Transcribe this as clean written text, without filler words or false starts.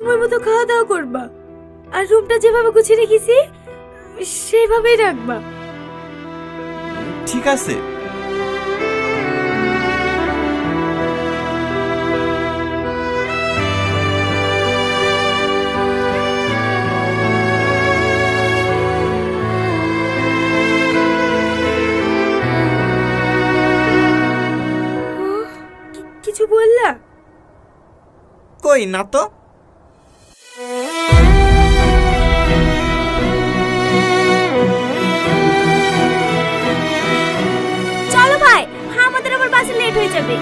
তোমার মতো খাওয়া দাওয়া করবা, আর রুমটা যেভাবে গুছিয়ে রেখেছি সেভাবেই রাখবা। ঠিক আছে। কিছু বললা? কই না তো। চলো ভাই, আমাদের আবার বাসে লেট হয়ে যাবে।